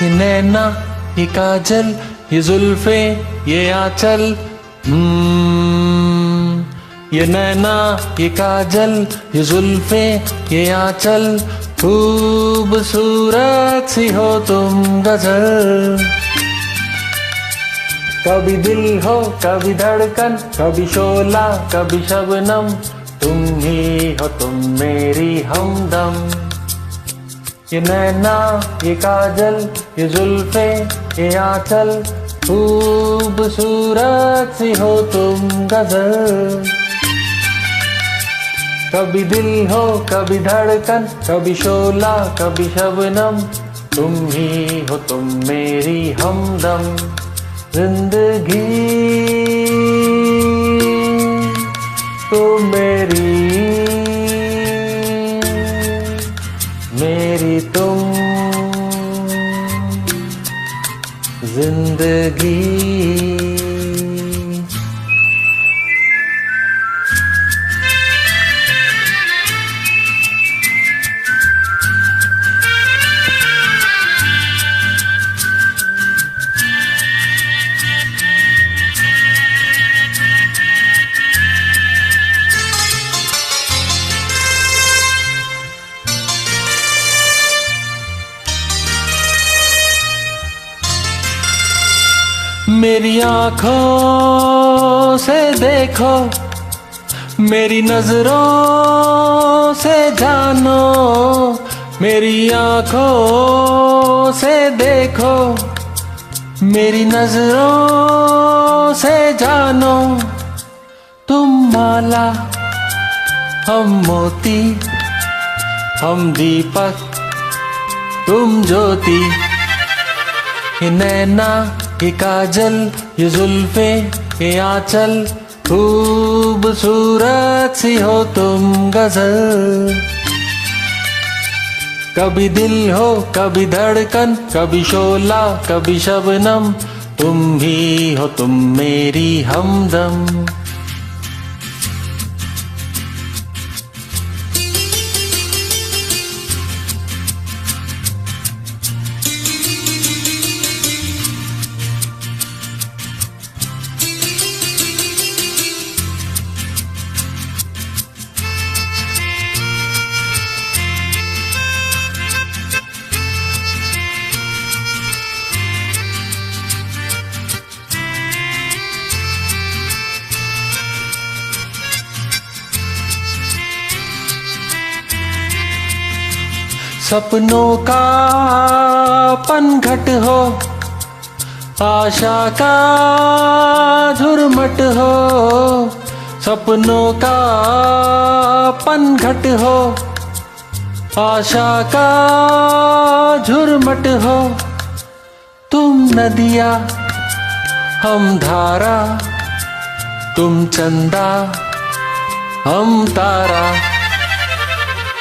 ये नैना, ये काजल, ये जुल्फे, ये आंचल। ये नैना, ये काजल, ये जुल्फे, ये आंचल। खूबसूरत सी हो तुम गजल। कभी दिल हो, कभी धड़कन, कभी शोला, कभी शबनम। तुम ही हो तुम मेरी हमदम। ये नैना, ये काजल, ये जुल्फे, ये आंचल। खूबसूरत सी हो तुम गजल। कभी दिल हो, कभी धड़कन, कभी शोला, कभी शबनम। तुम ही हो तुम मेरी हमदम। जिंदगी तो मेरी तुम जिंदगी। मेरी आँखों से देखो, मेरी नजरों से जानो। मेरी आँखों से देखो, मेरी नजरों से जानो। तुम माला, हम मोती, हम दीपक, तुम ज्योति। ये नैना, ये काजल, ये जुल्फे, ये आंचल। खूबसूरत सी हो तुम गजल। कभी दिल हो, कभी धड़कन, कभी शोला, कभी शबनम। तुम ही हो तुम मेरी हमदम। सपनों का पनघट हो, आशा का झुरमट हो। सपनों का पनघट हो, आशा का झुरमट हो। तुम नदिया, हम धारा, तुम चंदा, हम तारा।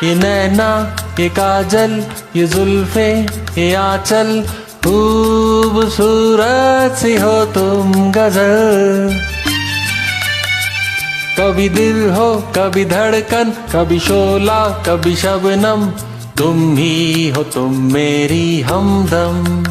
ये नैना, ये काजल, ये जुल्फे, ये आंचल। खूबसूरत सी हो तुम गजल। कभी दिल हो, कभी धड़कन, कभी शोला, कभी शबनम। तुम ही हो तुम मेरी हमदम।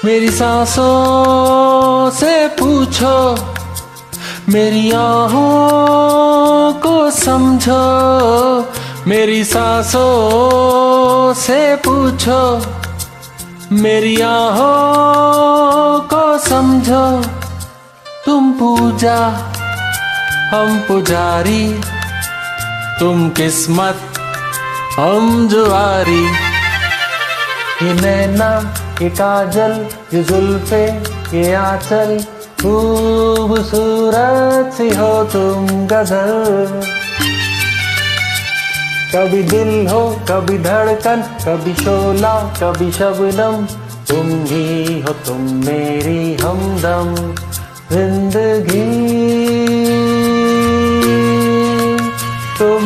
मेरी सांसों से पूछो, मेरी आहों को समझो। मेरी सांसों से पूछो, मेरी आहों को समझो। तुम पूजा, हम पुजारी, तुम किस्मत, हम जुआरी। ये नैना, ये काजल, ये जुल्फे, ये आंचल। खूबसूरत सी हो तुम गजल। कभी दिल हो, कभी धड़कन, कभी शोला, कभी शबनम। तुम ही हो तुम मेरी हमदम। जिंदगी तुम